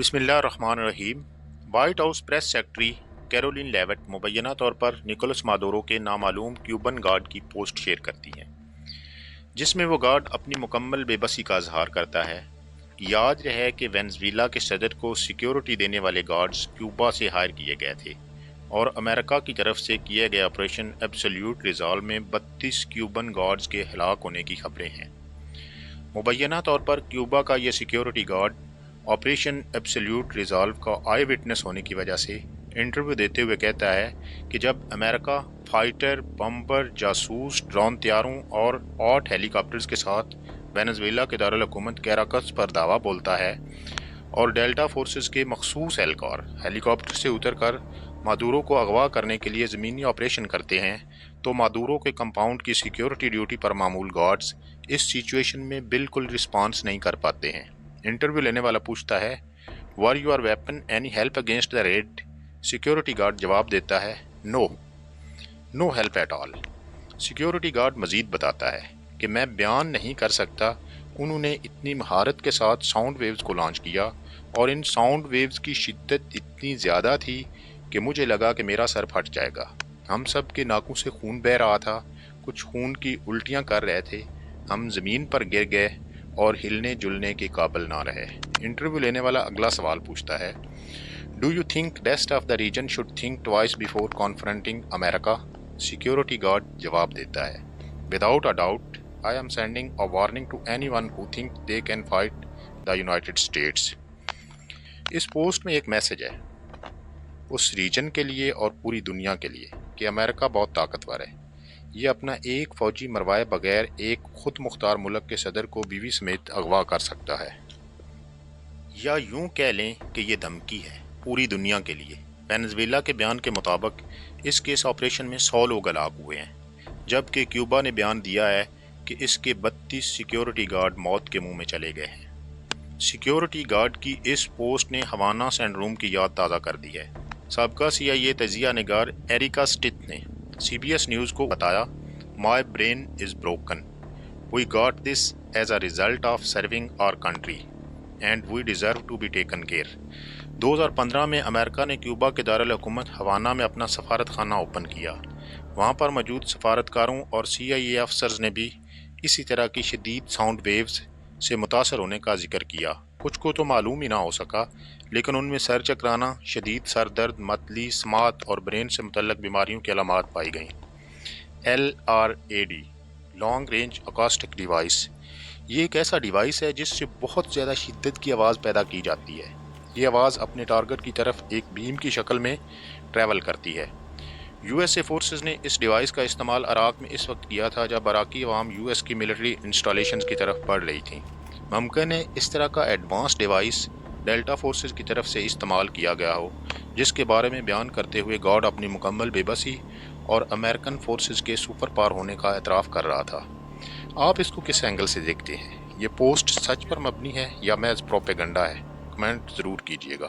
بسم اللہ الرحمن الرحیم۔ White House press secretary Karoline Leavitt مبینہ طور پر نکولس مادورو کے نامعلوم کیوبن گارڈ کی پوسٹ شیئر کرتی ہیں، جس میں وہ گارڈ اپنی مکمل بے بسی کا اظہار کرتا ہے۔ یاد رہے کہ وینزویلا کے صدر کو سیکیورٹی دینے والے گارڈز کیوبا سے ہائر کیے گئے تھے اور امریکہ کی طرف سے کیے گئے آپریشن ایبسلیوٹ ریزالو میں 32 کیوبن گارڈز کے ہلاک ہونے کی خبریں ہیں۔ مبینہ طور پر کیوبا کا یہ security guard operation absolute resolve کا آئی وٹنس ہونے کی وجہ سے انٹرویو دیتے ہوئے کہتا ہے کہ جب امریکہ فائٹر، بمبر، جاسوس، ڈرون طیاروں اور آٹ ہیلی کاپٹرز کے ساتھ وینزویلا کے دارالحکومت کیراکس پر دعویٰ بولتا ہے اور ڈیلٹا فورسز کے مخصوص اہلکار ہیلی کاپٹر سے اتر کر مادورو کو اغوا کرنے کے لیے زمینی آپریشن کرتے ہیں، تو مادورو کے کمپاؤنڈ کی سیکیورٹی ڈیوٹی پر معمول گارڈز اس سچویشن میں بالکل رسپانس نہیں کر پاتے ہیں۔ انٹرویو لینے والا پوچھتا ہے "Were your weapon any help against the raid?" Security guard جواب دیتا ہے No help at all۔ Security guard مزید بتاتا ہے کہ میں بیان نہیں کر سکتا، انہوں نے اتنی مہارت کے ساتھ ساؤنڈ ویوز کو لانچ کیا اور ان ساؤنڈ ویوز کی شدت اتنی زیادہ تھی کہ مجھے لگا کہ میرا سر پھٹ جائے گا۔ ہم سب کے ناکوں سے خون بہہ رہا تھا، کچھ خون کی الٹیاں کر رہے تھے، ہم زمین پر گر گئے اور ہلنے جلنے کے قابل نہ رہے۔ انٹرویو لینے والا اگلا سوال پوچھتا ہے "Do you think rest of the region should think twice before confronting America?" Security guard جواب دیتا ہے "Without a doubt, I am sending a warning to anyone who thinks they can fight the United States." اس post میں ایک message ہے اس region کے لیے اور پوری دنیا کے لیے کہ امریکہ بہت طاقتور ہے، یہ اپنا ایک فوجی مروائے بغیر ایک خود مختار ملک کے صدر کو بیوی سمیت اغوا کر سکتا ہے، یا یوں کہہ لیں کہ یہ دھمکی ہے پوری دنیا کے لیے۔ وینزویلا کے بیان کے مطابق اس کیس آپریشن میں 100 لوگ ہلاک ہوئے ہیں، جبکہ کیوبا نے بیان دیا ہے کہ اس کے 32 سیکیورٹی گارڈ موت کے منہ میں چلے گئے ہیں۔ سیکیورٹی گارڈ کی اس پوسٹ نے ہوانہ سنڈروم کی یاد تازہ کر دی ہے۔ سابقہ CIA تجزیہ نگار ایریکا سٹتھ نے CBS نیوز کو بتایا "My brain is broken. We got this as a result of serving our country and we deserve to be taken care." 2015 میں امریکہ نے کیوبا کے دارالحکومت ہوانہ میں اپنا سفارت خانہ اوپن کیا۔ وہاں پر موجود سفارتکاروں اور CIA افسرز نے بھی اسی طرح کی شدید ساؤنڈ ویوز سے متاثر ہونے کا ذکر کیا۔ کچھ کو تو معلوم ہی نہ ہو سکا، لیکن ان میں سر چکرانا، شدید سر درد، متلی، سماعت اور برین سے متعلق بیماریوں کی علامات پائی گئیں۔ LRAD لانگ رینج اکاسٹک ڈیوائس، یہ ایک ایسا ڈیوائس ہے جس سے بہت زیادہ شدت کی آواز پیدا کی جاتی ہے۔ یہ آواز اپنے ٹارگٹ کی طرف ایک بیم کی شکل میں ٹریول کرتی ہے۔ USA فورسز نے اس ڈیوائس کا استعمال عراق میں اس وقت کیا تھا جب عراقی عوام US کی ملٹری انسٹالیشنز کی طرف بڑھ رہی تھیں۔ ممکن ہے اس طرح کا ایڈوانس ڈیوائس ڈیلٹا فورسز کی طرف سے استعمال کیا گیا ہو، جس کے بارے میں بیان کرتے ہوئے گارڈ اپنی مکمل بے بسی اور امریکن فورسز کے سپر پاور ہونے کا اعتراف کر رہا تھا۔ آپ اس کو کس اینگل سے دیکھتے ہیں؟ یہ پوسٹ سچ پر مبنی ہے یا محض پروپیگنڈا ہے؟ کمنٹ ضرور کیجیے گا۔